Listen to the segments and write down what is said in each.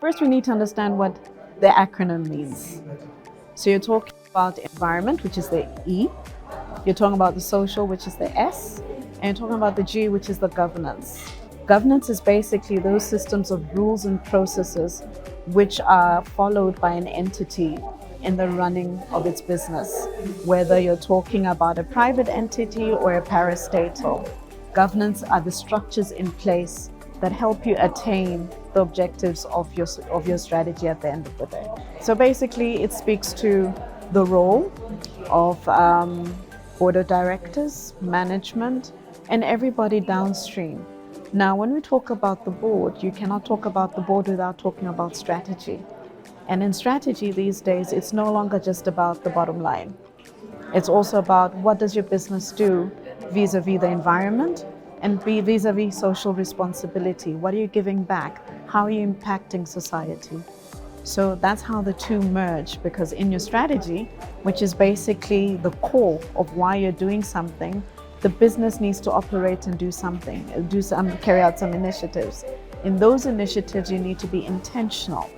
First, we need to understand what the acronym means. So you're talking about environment, which is the E. You're talking about the social, which is the S. And you're talking about the G, which is the governance. Governance is basically those systems of rules and processes which are followed by an entity in the running of its business, whether you're talking about a private entity or a parastatal. Governance are the structures in place that help you attain the objectives of your strategy at the end of the day. So basically, it speaks to the role of board of directors, management, and everybody downstream. Now, when we talk about the board, you cannot talk about the board without talking about strategy. And in strategy these days, it's no longer just about the bottom line. It's also about what does your business do vis-a-vis the environment and vis-a-vis social responsibility. What are you giving back? How are you impacting society? So that's how the two merge, because in your strategy, which is basically the core of why you're doing something, the business needs to operate and do something, carry out some initiatives. In those initiatives, you need to be intentional.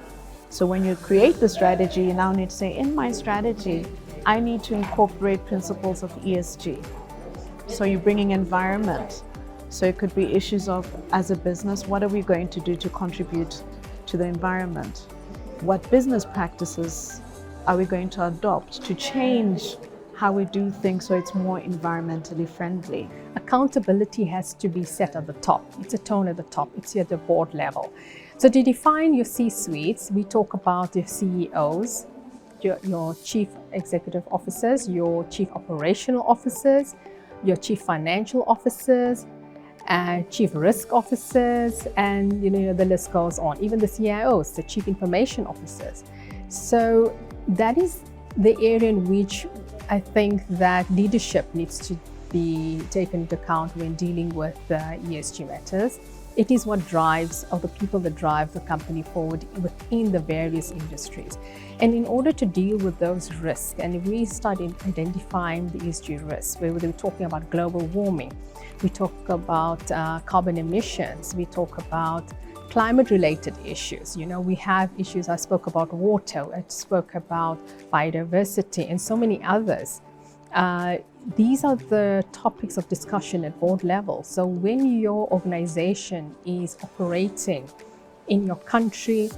So when you create the strategy, you now need to say, in my strategy, I need to incorporate principles of ESG. So you're bringing environment. So it could be issues of, as a business, what are we going to do to contribute to the environment? What business practices are we going to adopt to change how we do things so it's more environmentally friendly? Accountability has to be set at the top. It's a tone at the top. It's at the board level. So to define your C-suites, we talk about your CEOs, your chief executive officers, your chief operational officers, your chief financial officers, and chief risk officers, and the list goes on. Even the CIOs, the chief information officers. So that is the area in which I think that leadership needs to be taken into account when dealing with ESG matters. It is what drives, or the people that drive the company forward within the various industries. And in order to deal with those risks, and if we start identifying the ESG risks, whether we're talking about global warming, we talk about carbon emissions, we talk about climate-related issues. We have issues, I spoke about water, I spoke about biodiversity, and so many others. These are the topics of discussion at board level. So when your organization is operating in your country,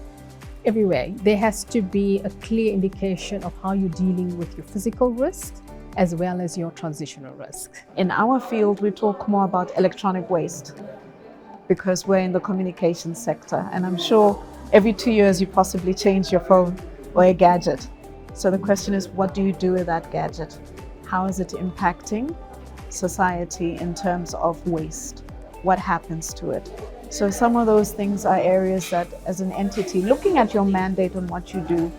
everywhere, there has to be a clear indication of how you're dealing with your physical risks as well as your transitional risks. In our field, we talk more about electronic waste because we're in the communications sector. And I'm sure every 2 years you possibly change your phone or a gadget. So the question is, what do you do with that gadget? How is it impacting society in terms of waste? What happens to it? So some of those things are areas that, as an entity, looking at your mandate and what you do,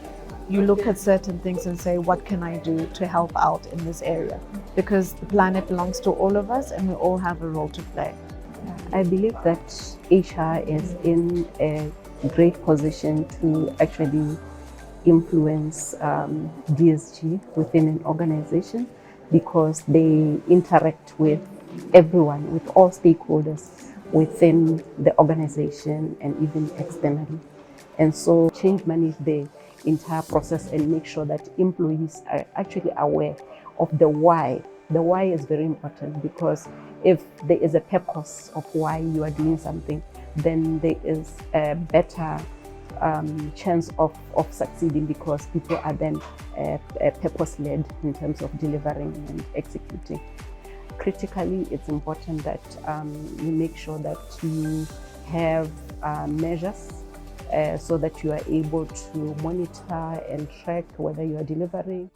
you look at certain things and say, what can I do to help out in this area? Because the planet belongs to all of us and we all have a role to play. I believe that HR is in a great position to actually influence ESG within an organization, because they interact with everyone, with all stakeholders within the organization and even externally. And so change manage the entire process and make sure that employees are actually aware of the why. The why is very important, because if there is a purpose of why you are doing something, then there is a better chance of succeeding, because people are then purpose-led in terms of delivering and executing. Critically, it's important that you make sure that you have measures so that you are able to monitor and track whether you are delivering.